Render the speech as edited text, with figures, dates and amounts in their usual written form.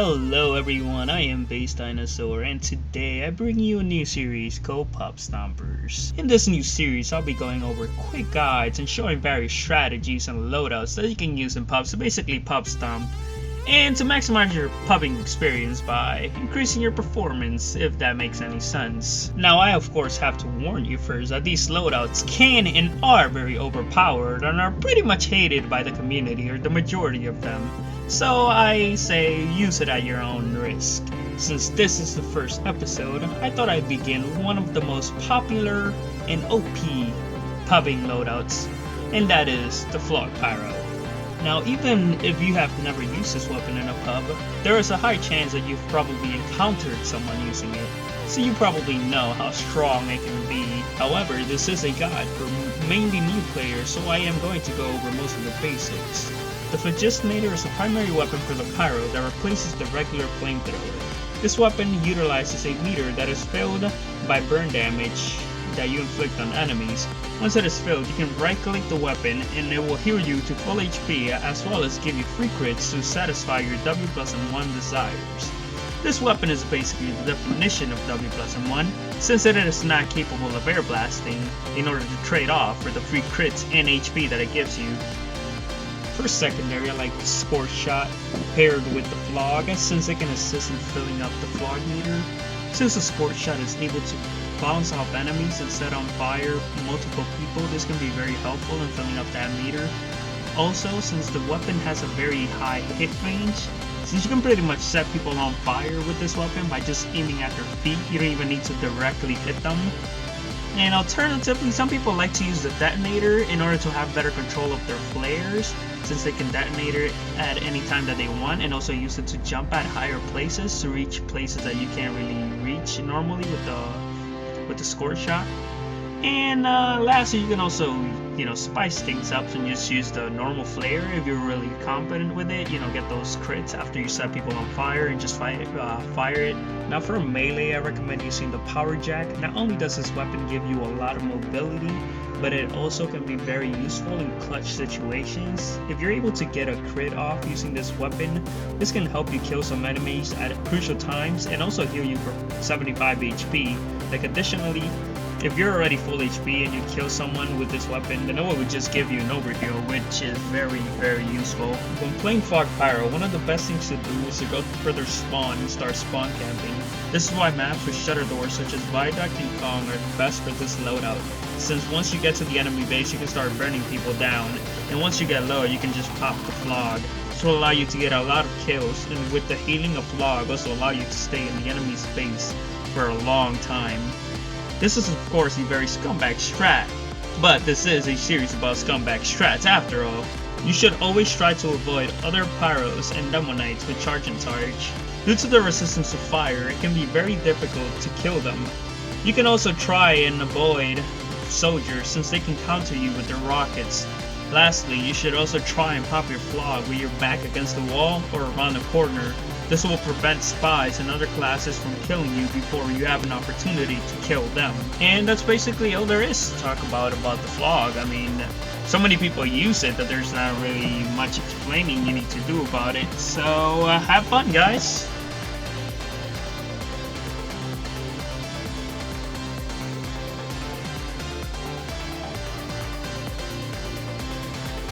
Hello everyone, I am Base Dinosaur, and today I bring you a new series called Pub Stompers. In this new series, I'll be going over quick guides and showing various strategies and loadouts that you can use in pubs to basically pub stomp, and to maximize your pubbing experience by increasing your performance, if that makes any sense. Now I of course have to warn you first that these loadouts can and are very overpowered and are pretty much hated by the community, or the majority of them. So I say use it at your own risk. Since this is the first episode, I thought I'd begin with one of the most popular and OP pubbing loadouts, and that is the Phlog Pyro. Now even if you have never used this weapon in a pub, there is a high chance that you've probably encountered someone using it, so you probably know how strong it can be. However, this is a guide for mainly new players, so I am going to go over most of the basics. The Phlogistonator is the primary weapon for the Pyro that replaces the regular flamethrower. This weapon utilizes a meter that is filled by burn damage that you inflict on enemies. Once it is filled, you can right-click the weapon and it will heal you to full HP, as well as give you free crits to satisfy your W+1 desires. This weapon is basically the definition of W+1, since it is not capable of air blasting in order to trade off for the free crits and HP that it gives you. For secondary, I like the Sport Shot paired with the Phlog, since it can assist in filling up the Phlog meter. Since the Sport Shot is able to bounce off enemies and set on fire multiple people, this can be very helpful in filling up that meter. Also, since the weapon has a very high hit range, since you can pretty much set people on fire with this weapon by just aiming at their feet, you don't even need to directly hit them. And alternatively, some people like to use the detonator in order to have better control of their flares, since they can detonate it at any time that they want, and also use it to jump at higher places to reach places that you can't really reach normally with the Score Shot. And lastly, you can also, spice things up and just use the normal flare if you're really confident with it. Get those crits after you set people on fire and just fire it. Now for melee, I recommend using the Power Jack. Not only does this weapon give you a lot of mobility, but it also can be very useful in clutch situations. If you're able to get a crit off using this weapon, this can help you kill some enemies at crucial times and also heal you for 75 HP. Additionally, if you're already full HP and you kill someone with this weapon, then it will just give you an overheal, which is very, very useful. When playing Phlog Pyro, one of the best things to do is to go for their spawn and start spawn camping. This is why maps with shutter doors such as Viaduct and Kong are the best for this loadout, since once you get to the enemy base, you can start burning people down, and once you get low, you can just pop the Phlog. This will allow you to get a lot of kills, and with the healing of Phlog, also allow you to stay in the enemy's base for a long time. This is of course a very scumbag strat, but this is a series about scumbag strats after all. You should always try to avoid other Pyros and Demonites with charge and charge. Due to the resistance to fire, it can be very difficult to kill them. You can also try and avoid soldiers, since they can counter you with their rockets. Lastly, you should also try and pop your Phlog with your back against the wall or around a corner. This will prevent spies and other classes from killing you before you have an opportunity to kill them. And that's basically all there is to talk about the Phlog. I mean, so many people use it that there's not really much explaining you need to do about it. So have fun, guys!